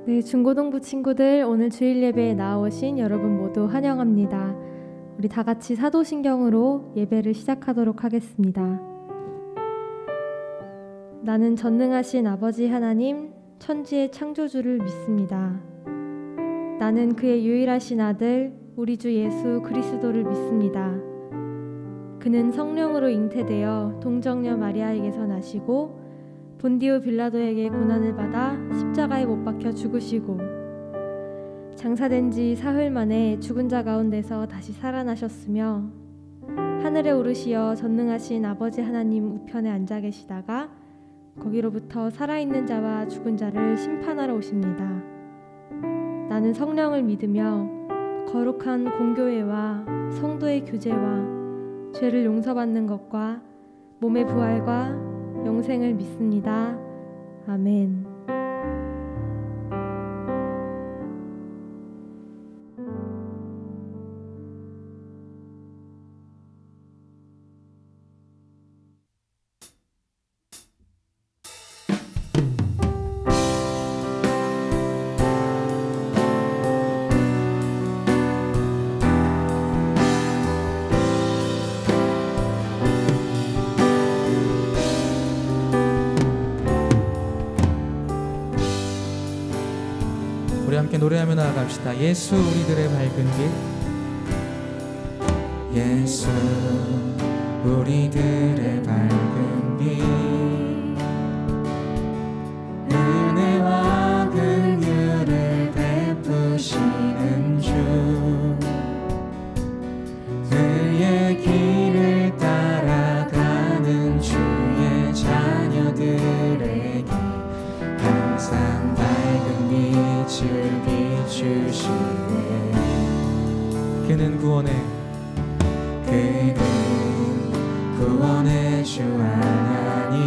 네, 중고등부 친구들, 오늘 주일 예배에 나오신 여러분 모두 환영합니다. 우리 다 같이 사도신경으로 예배를 시작하도록 하겠습니다. 나는 전능하신 아버지 하나님, 천지의 창조주를 믿습니다. 나는 그의 유일하신 아들, 우리 주 예수 그리스도를 믿습니다. 그는 성령으로 잉태되어 동정녀 마리아에게서 나시고 본디오 빌라도에게 고난을 받아 십자가에 못 박혀 죽으시고 장사된 지 사흘 만에 죽은 자 가운데서 다시 살아나셨으며 하늘에 오르시어 전능하신 아버지 하나님 우편에 앉아 계시다가 거기로부터 살아있는 자와 죽은 자를 심판하러 오십니다. 나는 성령을 믿으며 거룩한 공교회와 성도의 교제와 죄를 용서받는 것과 몸의 부활과 영생을 믿습니다. 아멘. 우리 함께 노래하며 나아갑시다. 예수 우리들의 밝은 길. 예수 우리들의 밝은 길. 은혜와 긍휼을 베푸시는 주. 그의 길을 따라가는 주의 자녀들에게 항상 밝은 빛을 비추시네. 그는 구원의 주 하나님,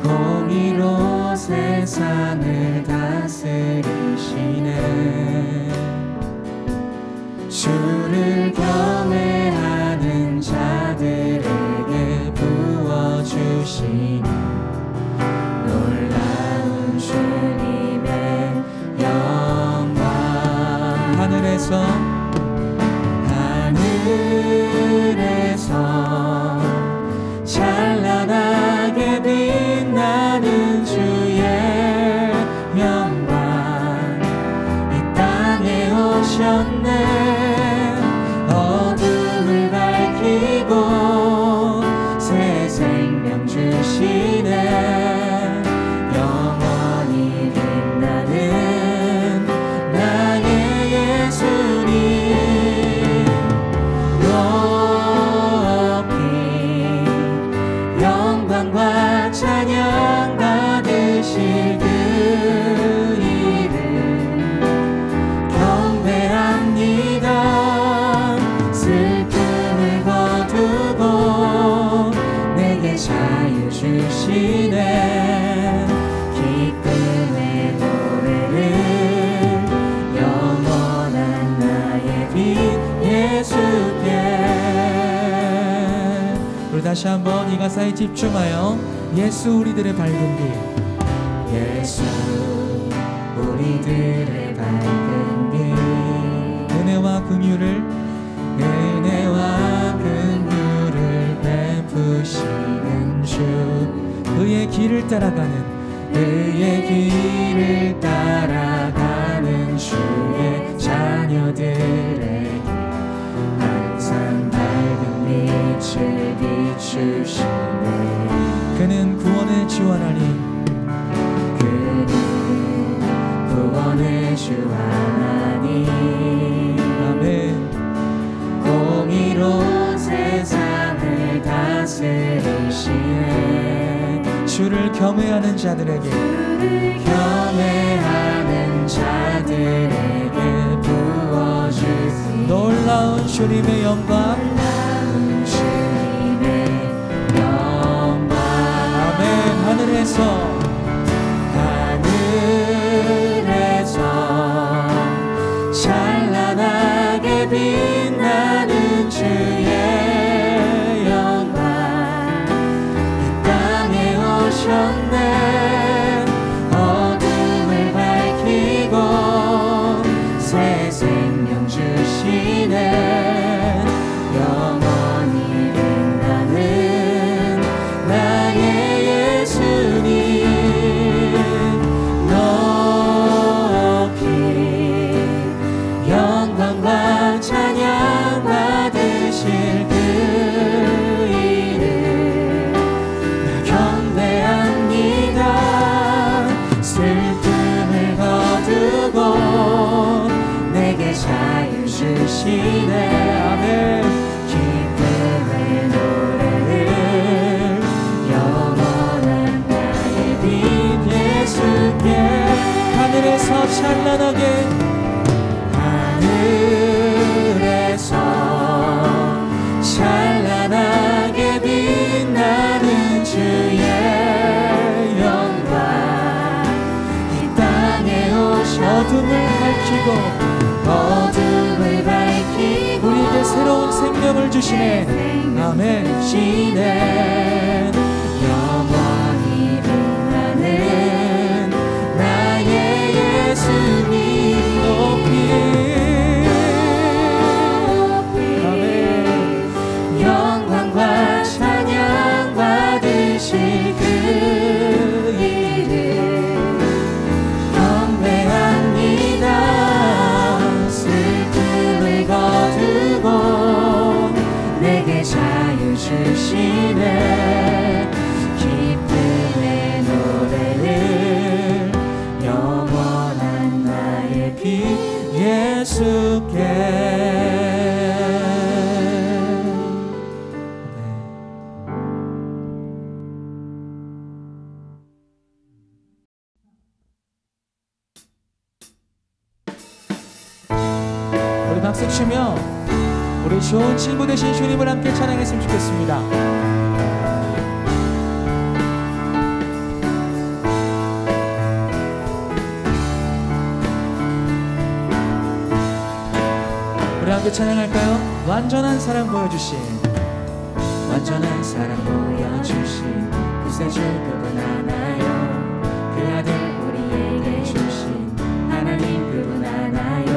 공의로 세상을 다스리시네. 주를 경외하는 자들에게 부어주시니 놀라운 주님의 영광. 하늘에서 찬란하게 빛나는 주의 영광 이 땅에 오셨네. 어둠을 밝히고 새 생명 주시네. 영원히 빛나는 나의 예수님. 높이 영광과 찬양 받으실 그 이름 경배합니다. 슬픔을 거두고 내게 자유 주시네. 기쁨의 노래를 영원한 나의 빛 예수께. 우리 다시 한번 이 가사에 집중하여 예수 우리들의 밝은 길. 예수 우리들의 밝은 길. 은혜와 긍휼을 베푸시는 주. 그의 길을 따라가는 주의 자녀들에게 항상 밝은 빛을 비추시네. 그는 구원의 주 하나님, 그는 구원의 주 하나님. 아멘. 공의로 세상을 다스리시네. 주를 경외하는 자들에게 부어주신 놀라운 주님의 영광. 아멘. 하늘에서 찬란하게 빛나는 주의 영광 이 땅에 오셨네. 찬란하게 하늘에서 찬란하게 빛나는 주의 영광 이 땅에 오셔 어둠을 밝히고 우리에게 새로운 생명을 주시네. 아멘. 주시네. 영원히 빛나는 나의 예수님 높이 아멘. 영광과 찬양 받으실 그 이름 경배합니다. 슬픔을 거두고 내게 자유 주시네. 기쁨의 노래를 영원한 나의 피 예수께. 우리 박수 치며 우리 좋은 친구 되신 주님을 함께 찬양했으면 좋겠습니다. 우리 함께 찬양할까요? 완전한 사랑 보여주신 완전한 사랑 보여주신 구세주 그분 하나요. 그 아들 우리에게 주신 하나님 그분 하나요.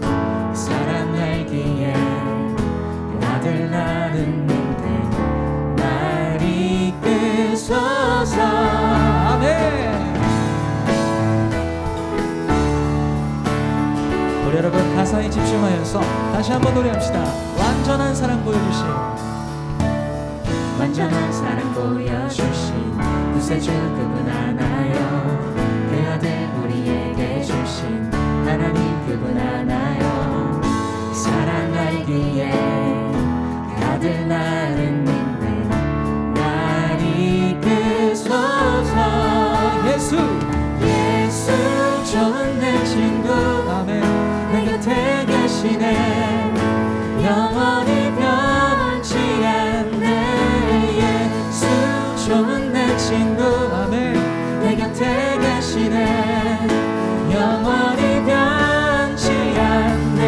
그 사랑 알기에 그 아들 나는 믿네. 날 이끄소서. 아멘. 우리 여러분 가사에 집중하여서 다시 한번 노래합시다. 완전한 사랑 보여주신 완전한 사랑 보여주신 구세주 그분 하나요. 그 아들 우리에게 주신 하나님 그분 하나요. 그 사랑 알기에 그 아들 나는 믿네. 날 이끄소서. 예수 예수 좋은 내 친구 아멘. 내 곁에 계시네. 영원히 변치 않네. 예수 좋은 내 친구 아멘. 내 곁에 계시네. 영원히 변치 않네.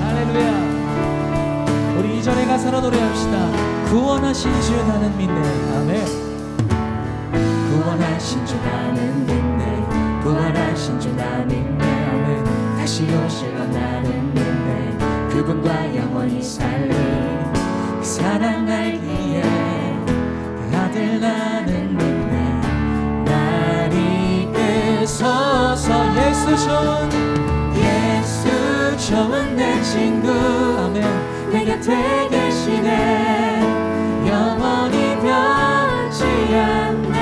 할렐루야. 우리 이전에 가사로 노래합시다. 구원하신 주 나는 믿네. 아멘. 구원하신 주 나는 믿네. 구원하신 주 나는 믿네. 아멘. 다시 오실 것 나는 믿네. 그분과 영원히 살리 그 사랑 알기에 그 아들 나는 믿네. 날 이끄소서. 예수 좋은 내 친구 아멘. 내 곁에 계시네. 영원히 변치 않네.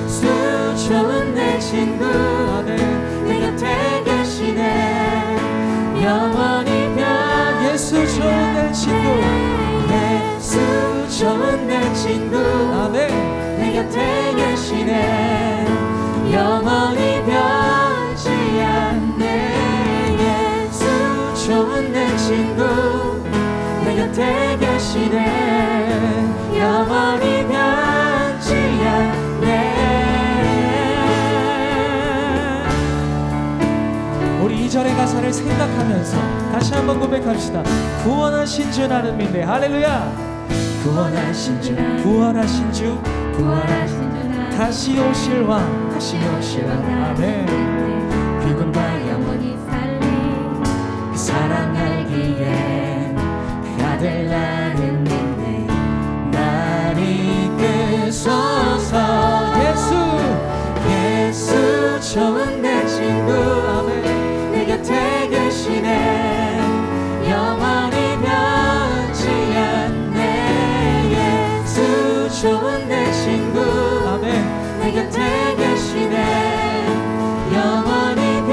예수 좋은 내 친구 아멘. 내 곁에 계시네. 영원히 변 예수 좋은 내 친구 예수 좋은 내 친구 아멘. 내 곁에 계시네. 영원히 변치 않네. 예수 좋은 내 친구 내 곁에 계시네. 영원히 변치 않네. 우리 2절의 가사를 생각하면서 다시 한번 고백합시다. 구원하신 주 나는 믿네. 할렐루야. 구원하신 주 부활하신 주 다시 오실 왕 아멘. 그분과 영원히 살리 그 사랑 알기에 그 아들 나는 믿네. 날 이끄소서. 예수 좋은 내 친구 아멘. 내 곁에 계시네. 영원히 변치 않네. 예수 좋은 내 친구 아멘. 내 곁에 계시네. 영원히 변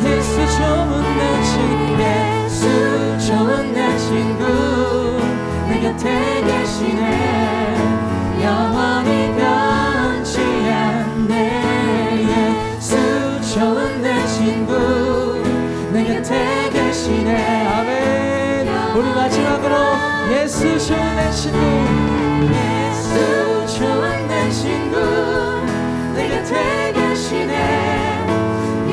예수 좋은 내 친구 예수 좋은 내 친구 내 곁에 계시네. 영원히 변치 않네. 예수 좋은 내 친구 예수 좋은 내 친구 내 곁에 계시네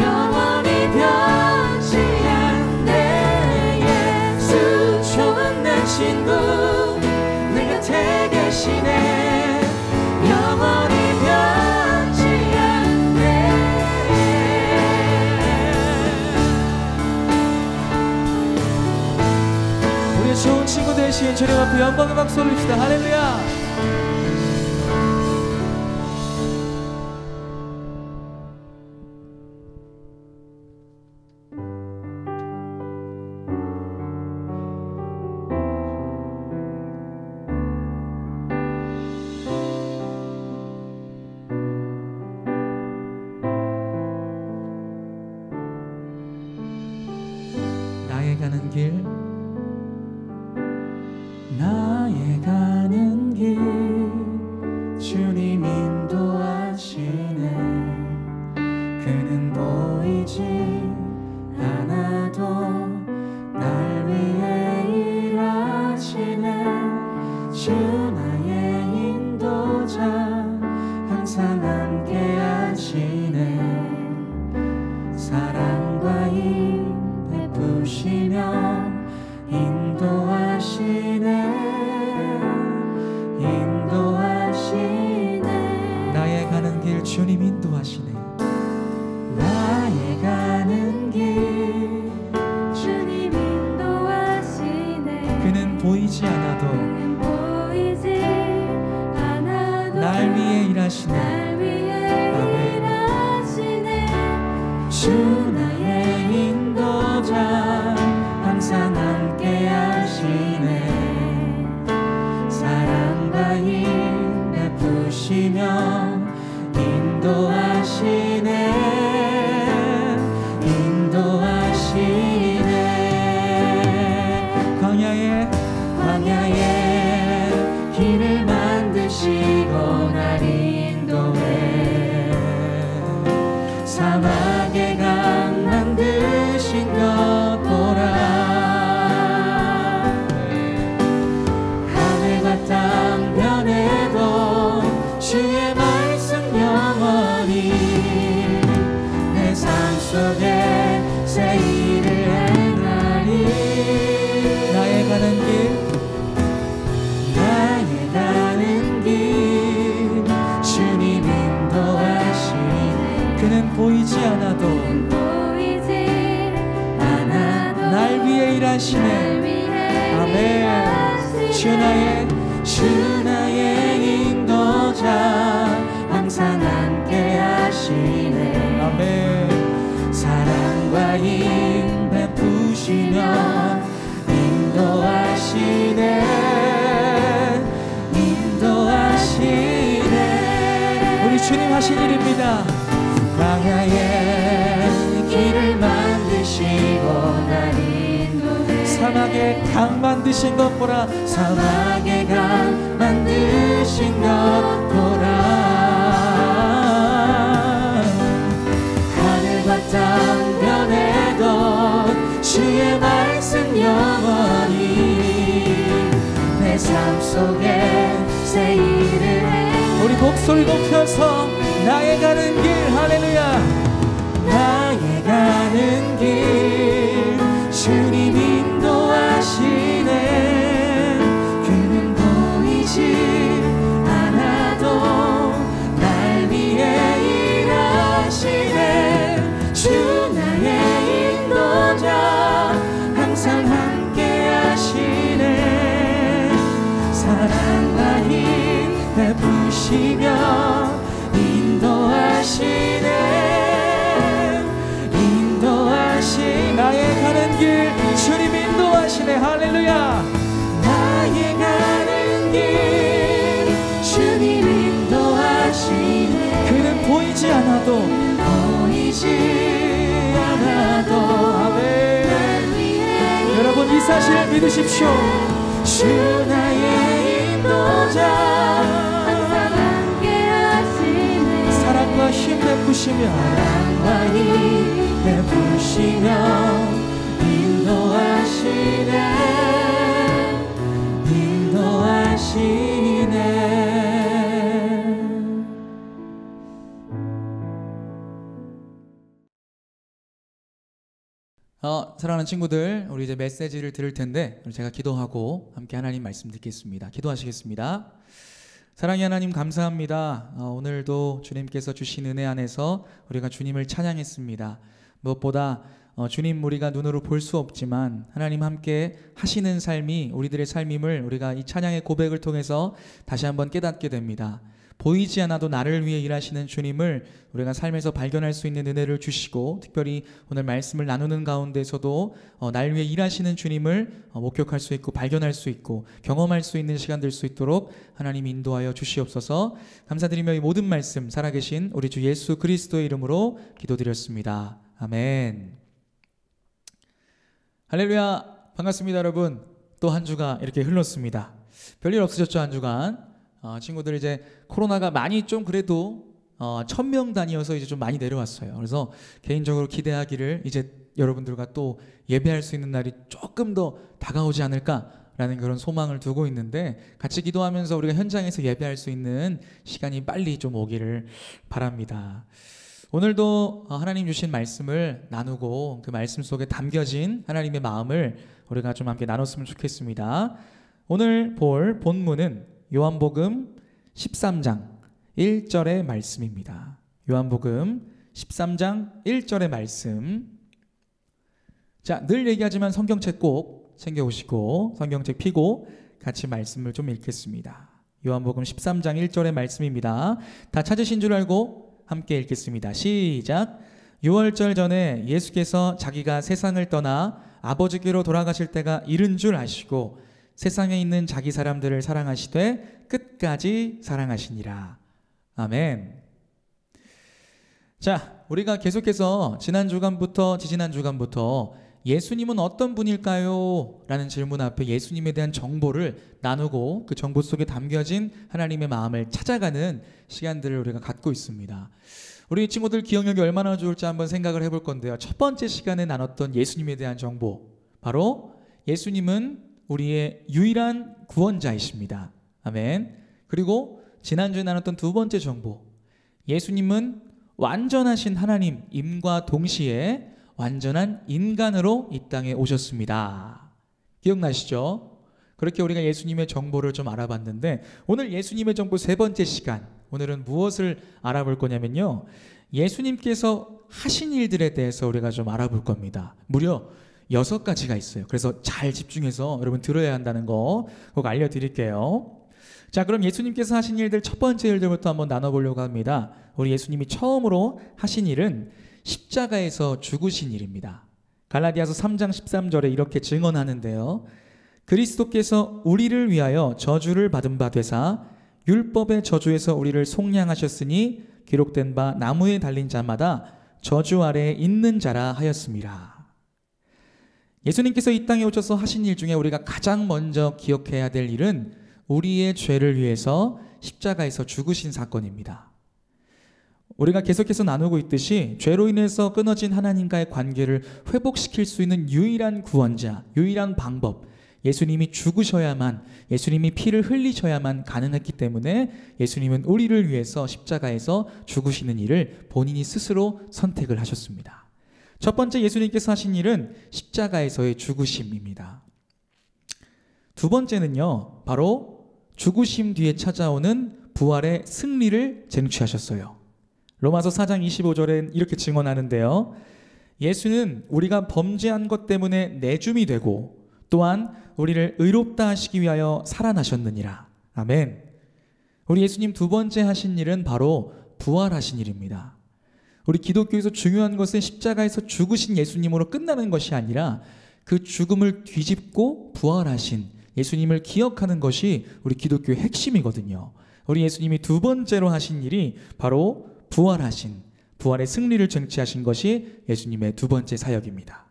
영원히 변치 않네 예수 좋은 내 친구 내 곁에 계시네 영원히 변치 않네 우리의 좋은 친구 되신 주님 앞에 영광의 박수 올립시다. 할렐루야. 나의 가는 길 나의 가는 길 주님 인도하시네 그는 보이지 않아도 날 위해 일하시네 주 나의 인도자 항상 함께 하시네 사랑과 힘 베푸시며 인도하시네 나의 가는 길 주님 인도하시네 나의 가는 길 주님 인도하시네 그는 보이지 않아도 날 위해 일하시네 아멘 주 나의 인도자 항상 함께 하시네 사랑과 힘 베푸시며 인도하시네 광야에 길을 만드시고 날 인도해 사막에 강 만드신 것 보라 하늘과 땅 변해도 주의 말씀 영원히 내 삶 속에 새 일을 행하리 나의 가는 길 주님 인도하시네 그는 보이지 않아도 날 위해 일하시네 아멘 주 나의 인도자 항상 함께 하시네 아멘 사랑과 힘 베푸시며 인도하시네 우리 주님 하신 일입니다 광야에 길을 만드시고 날 인도해 사막에 강 만드신 것 보라 사막에 강 만드신 것 보라 하늘과 땅 변해도 주의 말씀 영원히 내 삶 속에 새 일을 해 우리 목소리 높여서 나의 가는 길 할렐루야 나의 가는 길 주님 인도하시네 그는 보이지 않아도 날 위해 일하시네 주 나의 인도자 항상 함께 하시네 사랑과 힘 베푸시며 인도하시네 나의 가는 길 주님 인도하시네 할렐루야 나의 가는 길 주님 인도하시네 그는 보이지 않아도 아멘 여러분 이 사실을 믿으십시오 주 나의 인도자 항상 함께 하시네 사랑과 힘 베푸시며 인도하시네 사랑하는 친구들, 우리 이제 메시지를 들을 텐데 제가 기도하고 함께 하나님 말씀 듣겠습니다. 기도하시겠습니다. 사랑의 하나님 감사합니다. 오늘도 주님께서 주신 은혜 안에서 우리가 주님을 찬양했습니다. 무엇보다 주님 우리가 눈으로 볼 수 없지만 하나님 함께 하시는 삶이 우리들의 삶임을 우리가 이 찬양의 고백을 통해서 다시 한번 깨닫게 됩니다. 보이지 않아도 나를 위해 일하시는 주님을 우리가 삶에서 발견할 수 있는 은혜를 주시고, 특별히 오늘 말씀을 나누는 가운데서도 날 위해 일하시는 주님을 목격할 수 있고 발견할 수 있고 경험할 수 있는 시간 될 수 있도록 하나님 인도하여 주시옵소서. 감사드리며 이 모든 말씀 살아계신 우리 주 예수 그리스도의 이름으로 기도드렸습니다. 아멘. 할렐루야. 반갑습니다 여러분. 또 한 주가 이렇게 흘렀습니다. 별일 없으셨죠? 한 주간 친구들 이제 코로나가 많이 좀 그래도 1000명 단위여서 이제 좀 많이 내려왔어요. 그래서 개인적으로 기대하기를 이제 여러분들과 또 예배할 수 있는 날이 조금 더 다가오지 않을까라는 그런 소망을 두고 있는데, 같이 기도하면서 우리가 현장에서 예배할 수 있는 시간이 빨리 좀 오기를 바랍니다. 오늘도 하나님 주신 말씀을 나누고 그 말씀 속에 담겨진 하나님의 마음을 우리가 좀 함께 나눴으면 좋겠습니다. 오늘 볼 본문은 요한복음 13장 1절의 말씀입니다. 요한복음 13장 1절의 말씀. 자, 늘 얘기하지만 성경책 꼭 챙겨오시고 성경책 펴고 같이 말씀을 좀 읽겠습니다. 요한복음 13장 1절의 말씀입니다. 다 찾으신 줄 알고 함께 읽겠습니다. 시작. 유월절 전에 예수께서 자기가 세상을 떠나 아버지께로 돌아가실 때가 이른 줄 아시고 세상에 있는 자기 사람들을 사랑하시되 끝까지 사랑하시니라. 아멘. 자, 우리가 계속해서 지난 주간부터 지지난 주간부터 예수님은 어떤 분일까요? 라는 질문 앞에 예수님에 대한 정보를 나누고 그 정보 속에 담겨진 하나님의 마음을 찾아가는 시간들을 우리가 갖고 있습니다. 우리 친구들 기억력이 얼마나 좋을지 한번 생각을 해볼 건데요. 첫 번째 시간에 나눴던 예수님에 대한 정보, 바로 예수님은 우리의 유일한 구원자이십니다. 아멘. 그리고 지난주에 나눴던 두 번째 정보, 예수님은 완전하신 하나님임과 동시에 완전한 인간으로 이 땅에 오셨습니다. 기억나시죠? 그렇게 우리가 예수님의 정보를 좀 알아봤는데, 오늘 예수님의 정보 세 번째 시간, 오늘은 무엇을 알아볼 거냐면요, 예수님께서 하신 일들에 대해서 우리가 좀 알아볼 겁니다. 무려 6가지가 있어요. 그래서 잘 집중해서 여러분 들어야 한다는 거 꼭 알려드릴게요. 자, 그럼 예수님께서 하신 일들 첫 번째 일들부터 한번 나눠보려고 합니다. 우리 예수님이 처음으로 하신 일은 십자가에서 죽으신 일입니다. 갈라디아서 3장 13절에 이렇게 증언하는데요, 그리스도께서 우리를 위하여 저주를 받은 바 되사 율법의 저주에서 우리를 속량하셨으니 기록된 바 나무에 달린 자마다 저주 아래에 있는 자라 하였습니다. 예수님께서 이 땅에 오셔서 하신 일 중에 우리가 가장 먼저 기억해야 될 일은 우리의 죄를 위해서 십자가에서 죽으신 사건입니다. 우리가 계속해서 나누고 있듯이 죄로 인해서 끊어진 하나님과의 관계를 회복시킬 수 있는 유일한 구원자, 유일한 방법, 예수님이 죽으셔야만, 예수님이 피를 흘리셔야만 가능했기 때문에 예수님은 우리를 위해서 십자가에서 죽으시는 일을 본인이 스스로 선택을 하셨습니다. 첫 번째 예수님께서 하신 일은 십자가에서의 죽으심입니다. 두 번째는요, 바로 죽으심 뒤에 찾아오는 부활의 승리를 쟁취하셨어요. 로마서 4장 25절엔 이렇게 증언하는데요, 예수는 우리가 범죄한 것 때문에 내줌이 되고 또한 우리를 의롭다 하시기 위하여 살아나셨느니라. 아멘. 우리 예수님 두 번째 하신 일은 바로 부활하신 일입니다. 우리 기독교에서 중요한 것은 십자가에서 죽으신 예수님으로 끝나는 것이 아니라 그 죽음을 뒤집고 부활하신 예수님을 기억하는 것이 우리 기독교의 핵심이거든요. 우리 예수님이 두 번째로 하신 일이 바로 부활하신, 부활의 승리를 쟁취하신 것이 예수님의 두 번째 사역입니다.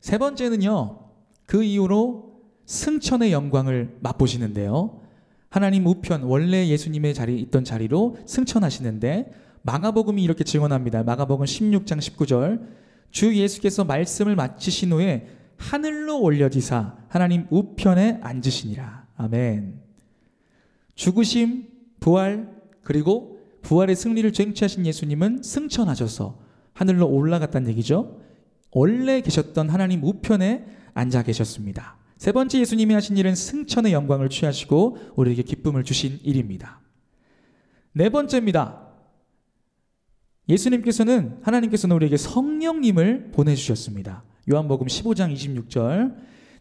세 번째는요, 그 이후로 승천의 영광을 맛보시는데요, 하나님 우편, 원래 예수님의 있던 자리로 승천하시는데 마가복음이 이렇게 증언합니다. 마가복음 16장 19절, 주 예수께서 말씀을 마치신 후에 하늘로 올려지사 하나님 우편에 앉으시니라. 아멘. 죽으심, 부활, 그리고 부활의 승리를 쟁취하신 예수님은 승천하셔서 하늘로 올라갔다는 얘기죠. 원래 계셨던 하나님 우편에 앉아 계셨습니다. 세 번째 예수님이 하신 일은 승천의 영광을 취하시고 우리에게 기쁨을 주신 일입니다. 네 번째입니다. 하나님께서는 우리에게 성령님을 보내주셨습니다. 요한복음 15장 26절,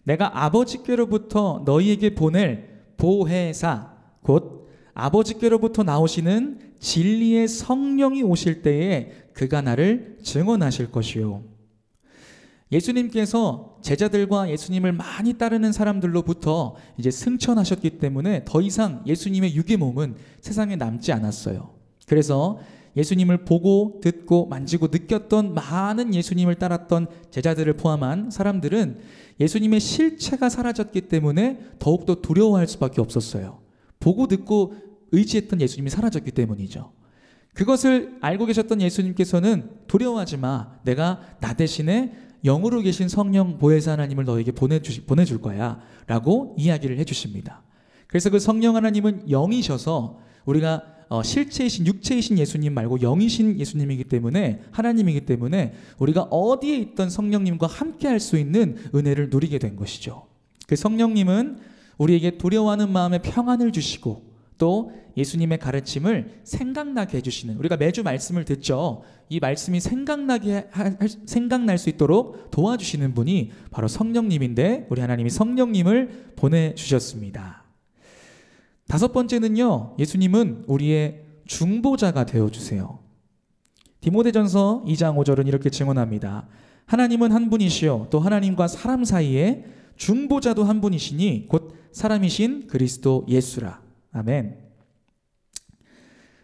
내가 아버지께로부터 너희에게 보낼 보혜사, 곧 아버지께로부터 나오시는 진리의 성령이 오실 때에 그가 나를 증언하실 것이요. 예수님께서 제자들과 예수님을 많이 따르는 사람들로부터 이제 승천하셨기 때문에 더 이상 예수님의 육의 몸은 세상에 남지 않았어요. 그래서 예수님을 보고 듣고 만지고 느꼈던 많은 예수님을 따랐던 제자들을 포함한 사람들은 예수님의 실체가 사라졌기 때문에 더욱더 두려워할 수밖에 없었어요. 보고 듣고 의지했던 예수님이 사라졌기 때문이죠. 그것을 알고 계셨던 예수님께서는 두려워하지 마. 내가 나 대신에 영으로 계신 성령 보혜사 하나님을 너에게 보내줄 거야 라고 이야기를 해주십니다. 그래서 그 성령 하나님은 영이셔서 우리가 실체이신 육체이신 예수님 말고 영이신 예수님이기 때문에 하나님이기 때문에 우리가 어디에 있던 성령님과 함께 할 수 있는 은혜를 누리게 된 것이죠. 그 성령님은 우리에게 두려워하는 마음에 평안을 주시고 또 예수님의 가르침을 생각나게 해주시는, 우리가 매주 말씀을 듣죠. 이 말씀이 생각날 수 있도록 도와주시는 분이 바로 성령님인데 우리 하나님이 성령님을 보내주셨습니다. 다섯 번째는요, 예수님은 우리의 중보자가 되어주세요. 디모데전서 2장 5절은 이렇게 증언합니다. 하나님은 한 분이시요 또 하나님과 사람 사이에 중보자도 한 분이시니 곧 사람이신 그리스도 예수라. 아멘.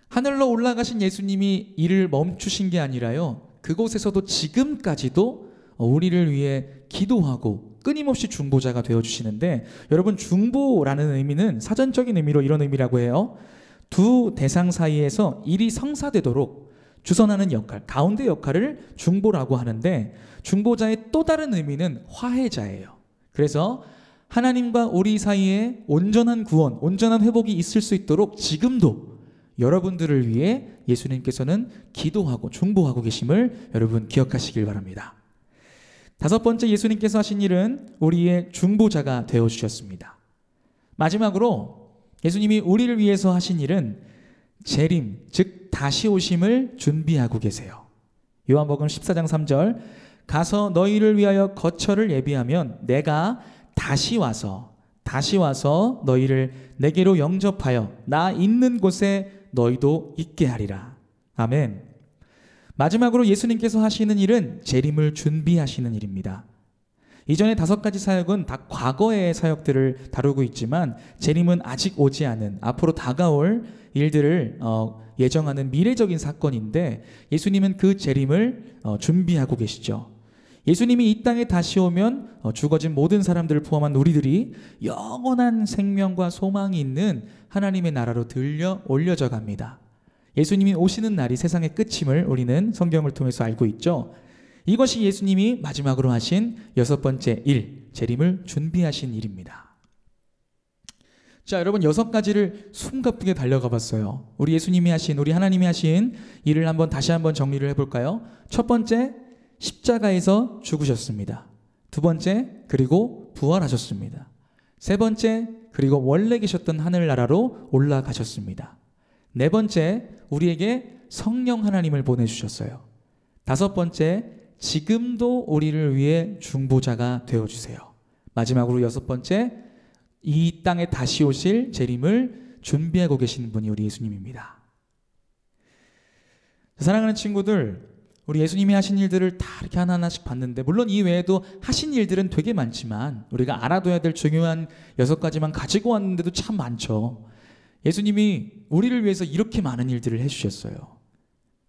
하늘로 올라가신 예수님이 일을 멈추신 게 아니라요, 그곳에서도 지금까지도 우리를 위해 기도하고 끊임없이 중보자가 되어주시는데, 여러분, 중보라는 의미는 사전적인 의미로 이런 의미라고 해요. 두 대상 사이에서 일이 성사되도록 주선하는 역할, 가운데 역할을 중보라고 하는데, 중보자의 또 다른 의미는 화해자예요. 그래서 하나님과 우리 사이에 온전한 구원, 온전한 회복이 있을 수 있도록 지금도 여러분들을 위해 예수님께서는 기도하고 중보하고 계심을 여러분 기억하시길 바랍니다. 다섯 번째 예수님께서 하신 일은 우리의 중보자가 되어주셨습니다. 마지막으로 예수님이 우리를 위해서 하신 일은 재림, 즉 다시 오심을 준비하고 계세요. 요한복음 14장 3절, 가서 너희를 위하여 거처를 예비하면 내가 다시 와서 너희를 내게로 영접하여 나 있는 곳에 너희도 있게 하리라. 아멘. 마지막으로 예수님께서 하시는 일은 재림을 준비하시는 일입니다. 이전의 5가지 사역은 다 과거의 사역들을 다루고 있지만 재림은 아직 오지 않은, 앞으로 다가올 일들을 예정하는 미래적인 사건인데, 예수님은 그 재림을 준비하고 계시죠. 예수님이 이 땅에 다시 오면 죽어진 모든 사람들을 포함한 우리들이 영원한 생명과 소망이 있는 하나님의 나라로 들려 올려져 갑니다. 예수님이 오시는 날이 세상의 끝임을 우리는 성경을 통해서 알고 있죠. 이것이 예수님이 마지막으로 하신 6번째 일, 재림을 준비하신 일입니다. 자, 여러분, 6가지를 숨가쁘게 달려가 봤어요. 우리 예수님이 하신, 우리 하나님이 하신 일을 다시 한번 정리를 해볼까요? 첫 번째, 십자가에서 죽으셨습니다. 두 번째, 그리고 부활하셨습니다. 세 번째, 그리고 원래 계셨던 하늘나라로 올라가셨습니다. 네 번째, 우리에게 성령 하나님을 보내주셨어요. 다섯 번째, 지금도 우리를 위해 중보자가 되어주세요. 마지막으로 6번째, 이 땅에 다시 오실 재림을 준비하고 계시는 분이 우리 예수님입니다. 사랑하는 친구들, 우리 예수님이 하신 일들을 다 이렇게 하나하나씩 봤는데, 물론 이 외에도 하신 일들은 되게 많지만 우리가 알아둬야 될 중요한 6가지만 가지고 왔는데도 참 많죠. 예수님이 우리를 위해서 이렇게 많은 일들을 해주셨어요.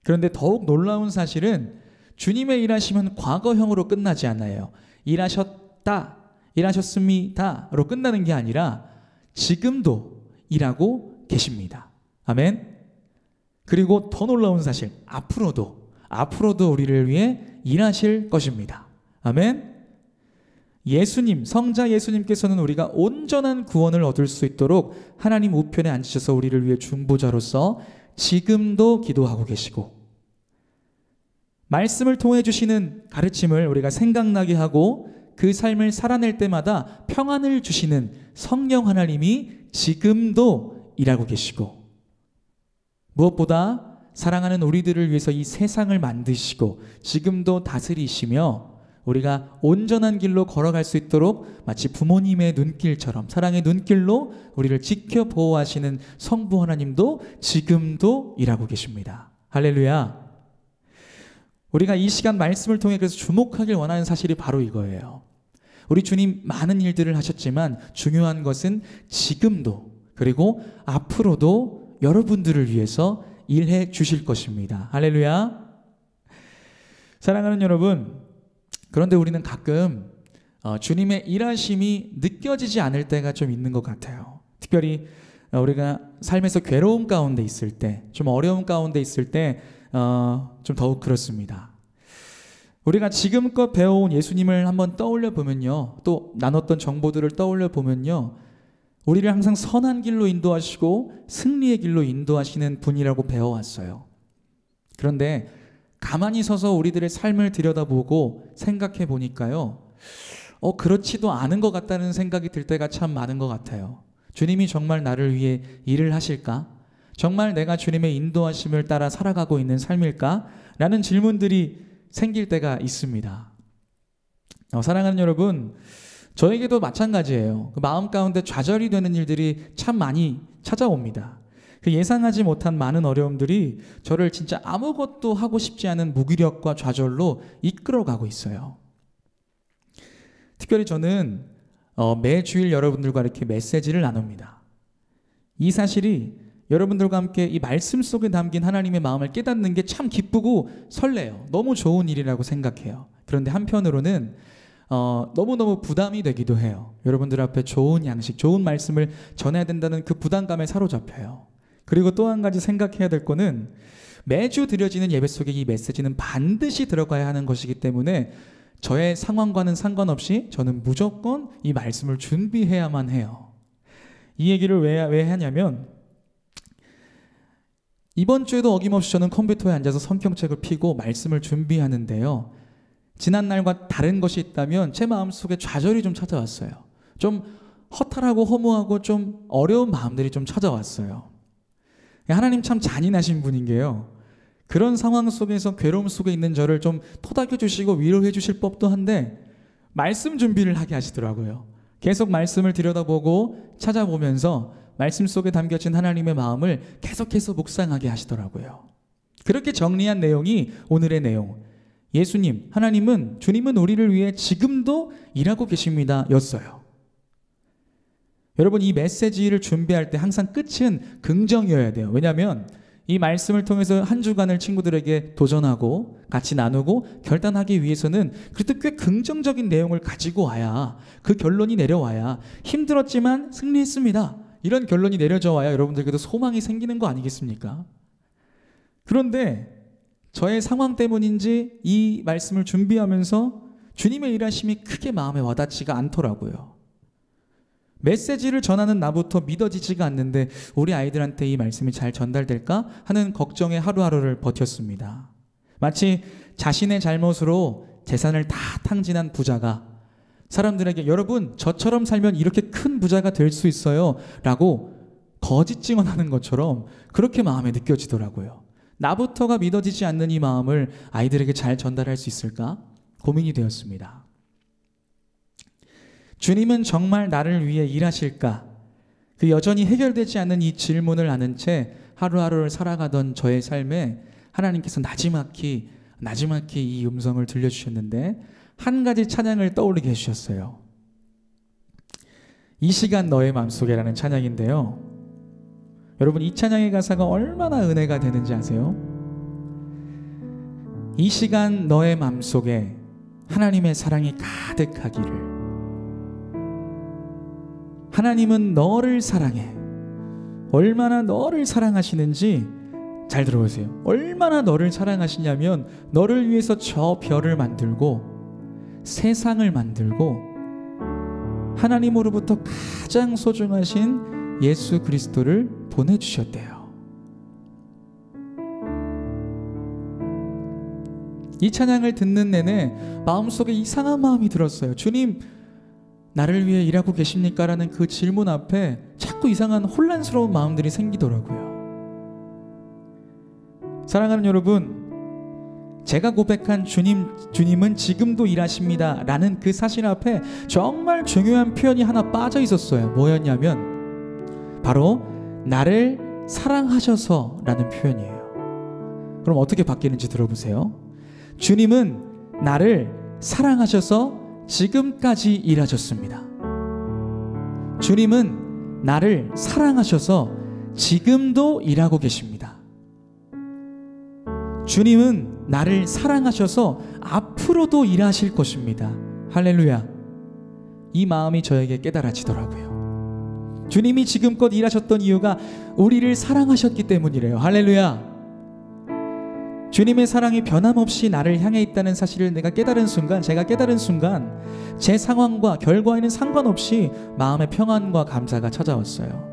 그런데 더욱 놀라운 사실은 주님의 일하심은 과거형으로 끝나지 않아요. 일하셨다, 일하셨습니다로 끝나는 게 아니라 지금도 일하고 계십니다. 아멘. 그리고 더 놀라운 사실, 앞으로도 우리를 위해 일하실 것입니다. 아멘. 예수님, 성자 예수님께서는 우리가 온전한 구원을 얻을 수 있도록 하나님 우편에 앉으셔서 우리를 위해 중보자로서 지금도 기도하고 계시고, 말씀을 통해 주시는 가르침을 우리가 생각나게 하고 그 삶을 살아낼 때마다 평안을 주시는 성령 하나님이 지금도 일하고 계시고, 무엇보다 사랑하는 우리들을 위해서 이 세상을 만드시고 지금도 다스리시며 우리가 온전한 길로 걸어갈 수 있도록 마치 부모님의 눈길처럼 사랑의 눈길로 우리를 지켜 보호하시는 성부 하나님도 지금도 일하고 계십니다. 할렐루야. 우리가 이 시간 말씀을 통해 그래서 주목하길 원하는 사실이 바로 이거예요. 우리 주님 많은 일들을 하셨지만 중요한 것은 지금도 그리고 앞으로도 여러분들을 위해서 일해 주실 것입니다. 할렐루야. 사랑하는 여러분, 그런데 우리는 가끔 주님의 일하심이 느껴지지 않을 때가 좀 있는 것 같아요. 특별히 우리가 삶에서 괴로움 가운데 있을 때, 좀 어려움 가운데 있을 때 좀 더욱 그렇습니다. 우리가 지금껏 배워온 예수님을 한번 떠올려 보면요, 또 나눴던 정보들을 떠올려 보면요, 우리를 항상 선한 길로 인도하시고 승리의 길로 인도하시는 분이라고 배워왔어요. 그런데 가만히 서서 우리들의 삶을 들여다보고 생각해 보니까요, 그렇지도 않은 것 같다는 생각이 들 때가 참 많은 것 같아요. 주님이 정말 나를 위해 일을 하실까? 정말 내가 주님의 인도하심을 따라 살아가고 있는 삶일까? 라는 질문들이 생길 때가 있습니다. 사랑하는 여러분, 저에게도 마찬가지예요. 그 마음 가운데 좌절이 되는 일들이 참 많이 찾아옵니다. 그 예상하지 못한 많은 어려움들이 저를 진짜 아무것도 하고 싶지 않은 무기력과 좌절로 이끌어가고 있어요. 특별히 저는 매주일 여러분들과 이렇게 메시지를 나눕니다. 이 사실이 여러분들과 함께 이 말씀 속에 담긴 하나님의 마음을 깨닫는 게 참 기쁘고 설레요. 너무 좋은 일이라고 생각해요. 그런데 한편으로는 너무너무 부담이 되기도 해요. 여러분들 앞에 좋은 양식, 좋은 말씀을 전해야 된다는 그 부담감에 사로잡혀요. 그리고 또 한 가지 생각해야 될 거는 매주 드려지는 예배 속에 이 메시지는 반드시 들어가야 하는 것이기 때문에 저의 상황과는 상관없이 저는 무조건 이 말씀을 준비해야만 해요. 이 얘기를 왜 하냐면, 이번 주에도 어김없이 저는 컴퓨터에 앉아서 성경책을 펴고 말씀을 준비하는데요, 지난날과 다른 것이 있다면 제 마음속에 좌절이 좀 찾아왔어요. 좀 허탈하고 허무하고 좀 어려운 마음들이 좀 찾아왔어요. 하나님 참 잔인하신 분인 게요, 그런 상황 속에서 괴로움 속에 있는 저를 좀 토닥여 주시고 위로해 주실 법도 한데 말씀 준비를 하게 하시더라고요. 계속 말씀을 들여다보고 찾아보면서 말씀 속에 담겨진 하나님의 마음을 계속해서 묵상하게 하시더라고요. 그렇게 정리한 내용이 오늘의 내용, 예수님, 하나님은, 주님은 우리를 위해 지금도 일하고 계십니다 였어요. 여러분, 이 메시지를 준비할 때 항상 끝은 긍정이어야 돼요. 왜냐하면 이 말씀을 통해서 한 주간을 친구들에게 도전하고 같이 나누고 결단하기 위해서는 그래도 꽤 긍정적인 내용을 가지고 와야, 그 결론이 내려와야, 힘들었지만 승리했습니다, 이런 결론이 내려져 와야 여러분들께도 소망이 생기는 거 아니겠습니까? 그런데 저의 상황 때문인지 이 말씀을 준비하면서 주님의 일하심이 크게 마음에 와닿지가 않더라고요. 메시지를 전하는 나부터 믿어지지가 않는데 우리 아이들한테 이 말씀이 잘 전달될까 하는 걱정에 하루하루를 버텼습니다. 마치 자신의 잘못으로 재산을 다 탕진한 부자가 사람들에게 여러분 저처럼 살면 이렇게 큰 부자가 될 수 있어요 라고 거짓 증언하는 것처럼 그렇게 마음에 느껴지더라고요. 나부터가 믿어지지 않는 이 마음을 아이들에게 잘 전달할 수 있을까 고민이 되었습니다. 주님은 정말 나를 위해 일하실까? 그 여전히 해결되지 않는 이 질문을 아는 채 하루하루를 살아가던 저의 삶에 하나님께서 나지막히 이 음성을 들려주셨는데 한 가지 찬양을 떠올리게 해주셨어요. 이 시간 너의 맘속에라는 찬양인데요, 여러분 이 찬양의 가사가 얼마나 은혜가 되는지 아세요? 이 시간 너의 맘속에 하나님의 사랑이 가득하기를. 하나님은 너를 사랑해. 얼마나 너를 사랑하시는지 잘 들어보세요. 얼마나 너를 사랑하시냐면 너를 위해서 저 별을 만들고 세상을 만들고 하나님으로부터 가장 소중하신 예수 그리스도를 보내주셨대요. 이 찬양을 듣는 내내 마음속에 이상한 마음이 들었어요. 주님, 나를 위해 일하고 계십니까? 라는 그 질문 앞에 자꾸 이상한 혼란스러운 마음들이 생기더라고요. 사랑하는 여러분, 제가 고백한 주님은 지금도 일하십니다 라는 그 사실 앞에 정말 중요한 표현이 하나 빠져 있었어요. 뭐였냐면 바로 나를 사랑하셔서 라는 표현이에요. 그럼 어떻게 바뀌는지 들어보세요. 주님은 나를 사랑하셔서 지금까지 일하셨습니다. 주님은 나를 사랑하셔서 지금도 일하고 계십니다. 주님은 나를 사랑하셔서 앞으로도 일하실 것입니다. 할렐루야. 이 마음이 저에게 깨달아지더라고요. 주님이 지금껏 일하셨던 이유가 우리를 사랑하셨기 때문이래요. 할렐루야. 주님의 사랑이 변함없이 나를 향해 있다는 사실을 제가 깨달은 순간 제 상황과 결과에는 상관없이 마음의 평안과 감사가 찾아왔어요.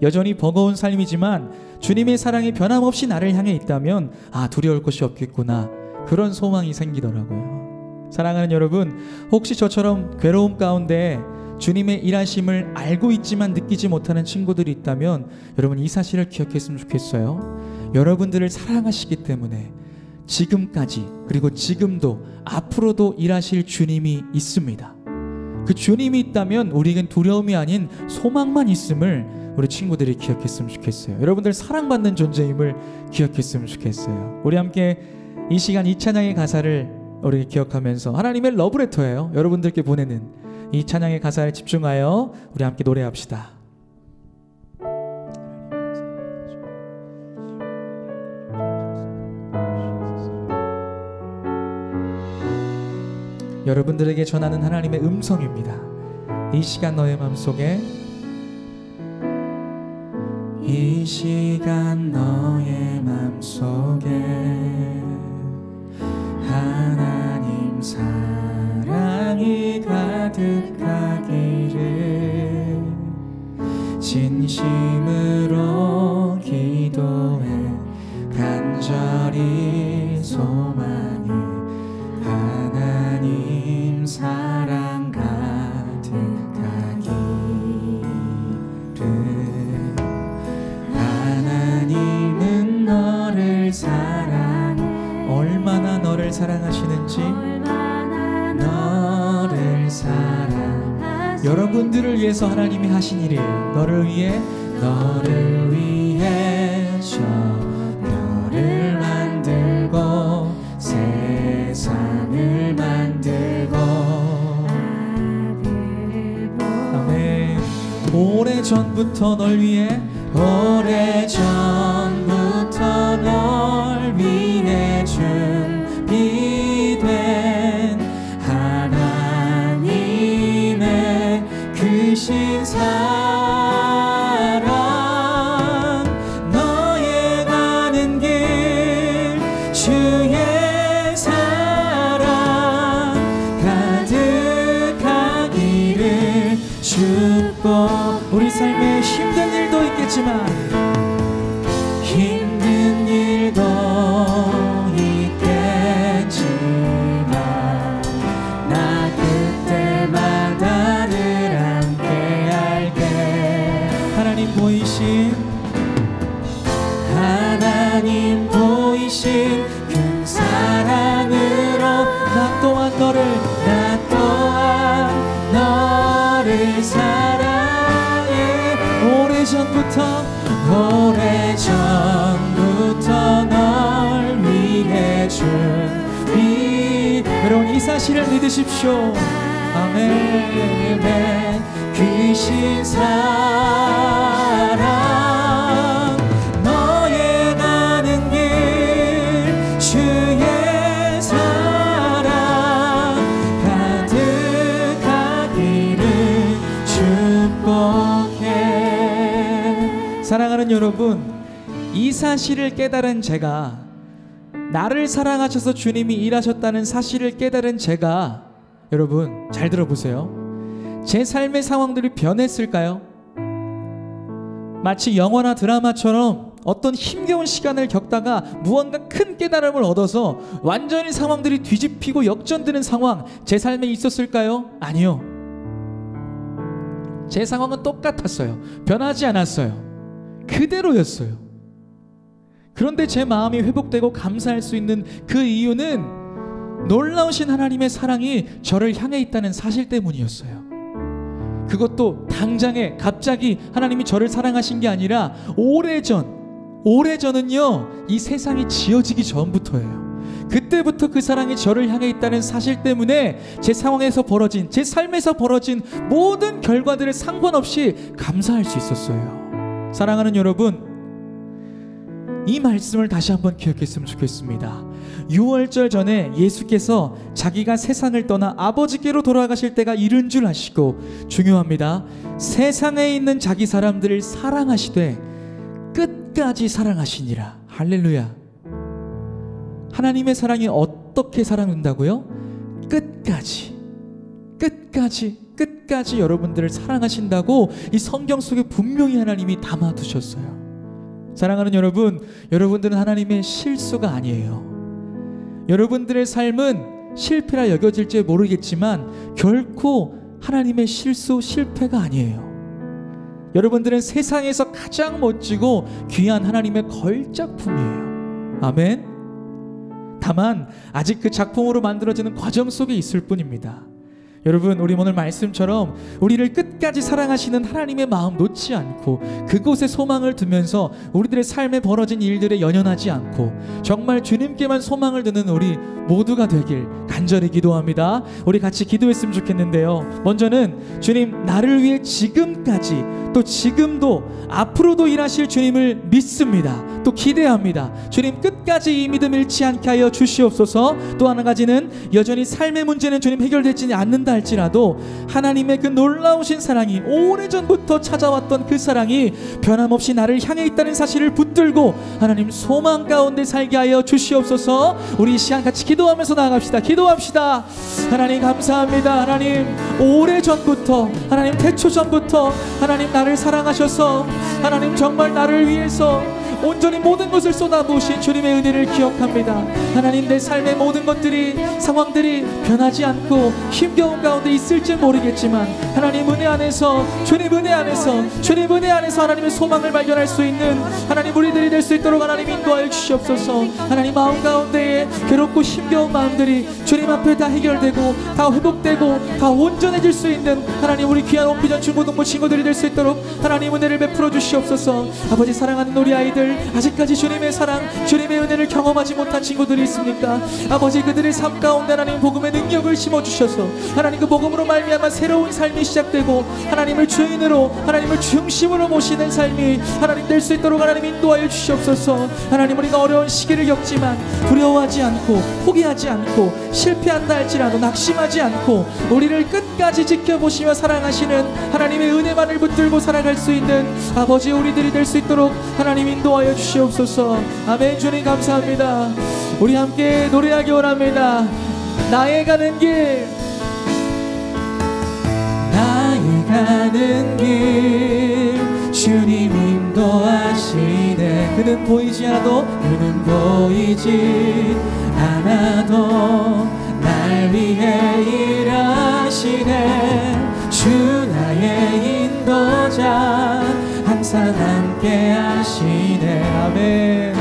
여전히 버거운 삶이지만 주님의 사랑이 변함없이 나를 향해 있다면 두려울 것이 없겠구나, 그런 소망이 생기더라고요. 사랑하는 여러분, 혹시 저처럼 괴로움 가운데 주님의 일하심을 알고 있지만 느끼지 못하는 친구들이 있다면 여러분 이 사실을 기억했으면 좋겠어요. 여러분들을 사랑하시기 때문에 지금까지 그리고 지금도 앞으로도 일하실 주님이 있습니다. 그 주님이 있다면 우리에겐 두려움이 아닌 소망만 있음을 우리 친구들이 기억했으면 좋겠어요. 여러분들 사랑받는 존재임을 기억했으면 좋겠어요. 우리 함께 이 시간 이 찬양의 가사를 우리 기억하면서, 하나님의 러브레터예요. 여러분들께 보내는 이 찬양의 가사에 집중하여 우리 함께 노래합시다. 여러분들에게 전하는 하나님의 음성입니다. 이 시간 너의 마음속에, 이 시간 너의 마음속에 하나님 사랑이 가득하기를 진심으로 기도해 간절히 소망해. 하나님 사랑 가득하기를, 하나님은 너를 사랑해. 얼마나 너를 사랑하시는지, 너를 사랑하시. 여러분들을 위해서 하나님이 하신 일이에요. 너를 위해 저 별을 만들고 세상을 만들고. 아멘. 오래전부터 널 위해, 오래전부터 널 위해 준비된 하나님의 크신 사랑, 너의 가는 길 주의 사랑 가득하기를 축복. 우리 삶에 힘든 일도 있겠지만, 힘든 일도 있겠지만 나 그때마다 늘 함께 할게. 하나님 보이신 큰 사랑으로 나 또한 너를 사랑해. 오래전부터 널 위해 준비. 여러분 이 사실을 믿으십시오. 아멘. 크신 사랑, 너의 가는 길 주의 사랑 가득하기를 축복해. 사랑하는 여러분, 이 사실을 깨달은 제가, 나를 사랑하셔서 주님이 일하셨다는 사실을 깨달은 제가, 여러분 잘 들어보세요. 제 삶의 상황들이 변했을까요? 마치 영화나 드라마처럼 어떤 힘겨운 시간을 겪다가 무언가 큰 깨달음을 얻어서 완전히 상황들이 뒤집히고 역전되는 상황, 제 삶에 있었을까요? 아니요. 제 상황은 똑같았어요. 변하지 않았어요. 그대로였어요. 그런데 제 마음이 회복되고 감사할 수 있는 그 이유는 놀라우신 하나님의 사랑이 저를 향해 있다는 사실 때문이었어요. 그것도 당장에 갑자기 하나님이 저를 사랑하신 게 아니라 오래전은요, 이 세상이 지어지기 전부터예요. 그때부터 그 사랑이 저를 향해 있다는 사실 때문에 제 상황에서 벌어진, 제 삶에서 벌어진 모든 결과들을 상관없이 감사할 수 있었어요. 사랑하는 여러분, 이 말씀을 다시 한번 기억했으면 좋겠습니다. 6월절 전에 예수께서 자기가 세상을 떠나 아버지께로 돌아가실 때가 이른 줄 아시고, 중요합니다, 세상에 있는 자기 사람들을 사랑하시되 끝까지 사랑하시니라. 할렐루야. 하나님의 사랑이 어떻게 사랑된다고요? 끝까지 여러분들을 사랑하신다고 이 성경 속에 분명히 하나님이 담아두셨어요. 사랑하는 여러분, 여러분들은 하나님의 실수가 아니에요. 여러분들의 삶은 실패라 여겨질지 모르겠지만 결코 하나님의 실패가 아니에요. 여러분들은 세상에서 가장 멋지고 귀한 하나님의 걸작품이에요. 아멘. 다만 아직 그 작품으로 만들어지는 과정 속에 있을 뿐입니다. 여러분, 우리 오늘 말씀처럼 우리를 끝까지 사랑하시는 하나님의 마음 놓지 않고 그곳에 소망을 두면서 우리들의 삶에 벌어진 일들에 연연하지 않고 정말 주님께만 소망을 두는 우리 모두가 되길 간절히 기도합니다. 우리 같이 기도했으면 좋겠는데요, 먼저는 주님, 나를 위해 지금까지 또 지금도 앞으로도 일하실 주님을 믿습니다. 또 기대합니다. 주님, 끝까지 이 믿음 잃지 않게 하여 주시옵소서. 또 하나 가지는 여전히 삶의 문제는 주님 해결되지 않는다 할지라도 하나님의 그 놀라우신 사랑이, 오래전부터 찾아왔던 그 사랑이 변함없이 나를 향해 있다는 사실을 붙들고 하나님 소망 가운데 살게 하여 주시옵소서. 우리 이 시간 같이 기도하면서 나아갑시다. 기도합시다. 하나님 감사합니다. 하나님, 오래전부터, 하나님 태초전부터 하나님 나를 사랑하셔서 하나님 정말 나를 위해서 온전히 모든 것을 쏟아부으신 주님의 은혜를 기억합니다. 하나님, 내 삶의 모든 것들이, 상황들이 변하지 않고 힘겨운 가운데 있을지 모르겠지만 하나님 은혜 안에서, 주님 은혜 안에서, 주님 은혜 안에서 하나님의 소망을 발견할 수 있는 하나님 우리들이 될 수 있도록 하나님 인도하여 주시옵소서. 하나님, 마음 가운데에 괴롭고 힘겨운 마음들이 주님 앞에 다 해결되고 다 회복되고 다 온전해질 수 있는 하나님 우리 귀한 온비전 중고등부 친구들이 될 수 있도록 하나님 은혜를 베풀어 주시옵소서. 아버지, 사랑하는 우리 아이들, 아직까지 주님의 사랑, 주님의 은혜를 경험하지 못한 친구들이 있습니까? 아버지, 그들의 삶 가운데 하나님 복음의 능력을 심어주셔서 하나님 그 복음으로 말미암아 새로운 삶이 시작되고 하나님을 주인으로, 하나님을 중심으로 모시는 삶이 하나님 될 수 있도록 하나님 인도하여 주시옵소서. 하나님, 우리가 어려운 시기를 겪지만 두려워하지 않고 포기하지 않고 실패한다 할지라도 낙심하지 않고 우리를 끝까지 지켜보시며 사랑하시는 하나님의 은혜만을 붙들고 살아갈 수 있는 아버지 우리들이 될 수 있도록 하나님 인도하여 주시옵소서. 아멘. 주님 감사합니다. 우리 함께 노래하기 원합니다. 나의 가는 길, 나의 가는 길 주님 인도하시네. 그는 보이지 않아도, 그는 보이지 않아도 날 위해 일하시네. 주 나의 인도자 항상 함께 하시네. 아멘.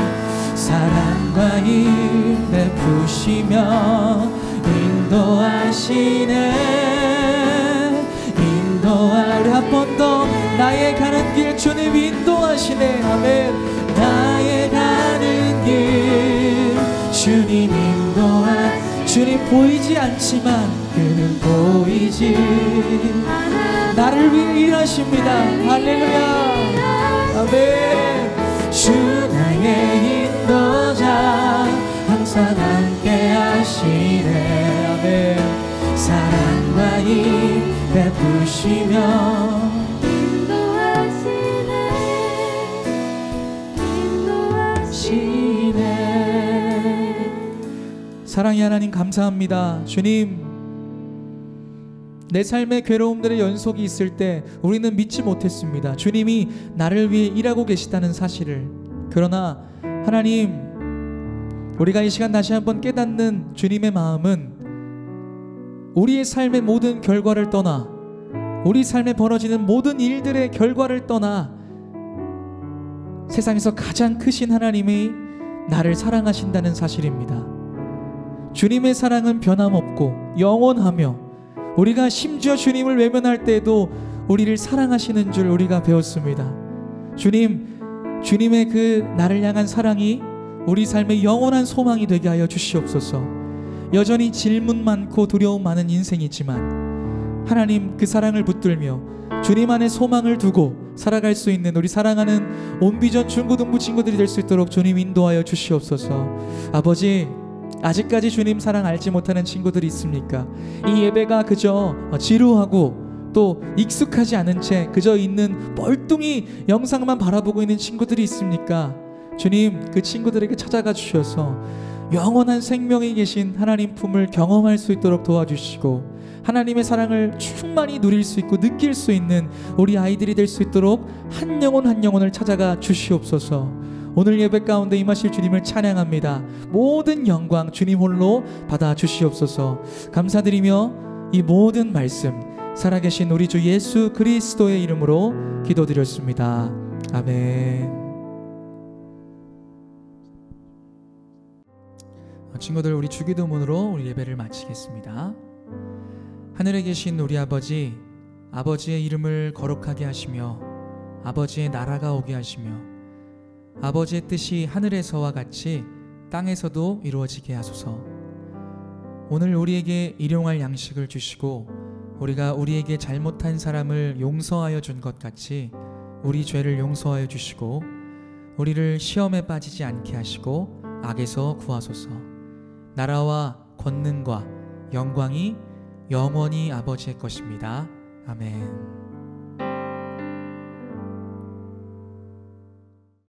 사랑과 힘 베푸시며 인도하시네. 우리 한 번 더, 나의 가는 길 주님 인도하시네. 아멘. 나의 가는 길 주님 주님 보이지 않지만 그는 보이지 나를 위해 일하십니다. 할렐루야. 아멘. 주 나의 인도자 항상 함께 하시네. 아멘. 사랑과 힘 베푸시며 사랑의 하나님 감사합니다. 주님, 내 삶의 괴로움들의 연속이 있을 때 우리는 믿지 못했습니다. 주님이 나를 위해 일하고 계시다는 사실을. 그러나 하나님, 우리가 이 시간 다시 한번 깨닫는 주님의 마음은 우리의 삶의 모든 결과를 떠나, 우리 삶에 벌어지는 모든 일들의 결과를 떠나 세상에서 가장 크신 하나님이 나를 사랑하신다는 사실입니다. 주님의 사랑은 변함없고 영원하며, 우리가 심지어 주님을 외면할 때에도 우리를 사랑하시는 줄 우리가 배웠습니다. 주님의 그 나를 향한 사랑이 우리 삶의 영원한 소망이 되게 하여 주시옵소서. 여전히 질문 많고 두려움 많은 인생이지만 하나님 그 사랑을 붙들며 주님 안에 소망을 두고 살아갈 수 있는 우리 사랑하는 온비전 중고등부 친구들이 될 수 있도록 주님 인도하여 주시옵소서. 아버지, 아직까지 주님 사랑 알지 못하는 친구들이 있습니까? 이 예배가 그저 지루하고 또 익숙하지 않은 채 그저 있는 뻘뚱이 영상만 바라보고 있는 친구들이 있습니까? 주님, 그 친구들에게 찾아가 주셔서 영원한 생명이 계신 하나님 품을 경험할 수 있도록 도와주시고 하나님의 사랑을 충만히 누릴 수 있고 느낄 수 있는 우리 아이들이 될 수 있도록 한 영혼 한 영혼을 찾아가 주시옵소서. 오늘 예배 가운데 임하실 주님을 찬양합니다. 모든 영광 주님 홀로 받아 주시옵소서. 감사드리며 이 모든 말씀 살아계신 우리 주 예수 그리스도의 이름으로 기도드렸습니다. 아멘. 친구들, 우리 주기도문으로 우리 예배를 마치겠습니다. 하늘에 계신 우리 아버지, 아버지의 이름을 거룩하게 하시며 아버지의 나라가 오게 하시며 아버지의 뜻이 하늘에서와 같이 땅에서도 이루어지게 하소서. 오늘 우리에게 일용할 양식을 주시고 우리가 우리에게 잘못한 사람을 용서하여 준 것 같이 우리 죄를 용서하여 주시고 우리를 시험에 빠지지 않게 하시고 악에서 구하소서. 나라와 권능과 영광이 영원히 아버지의 것입니다. 아멘.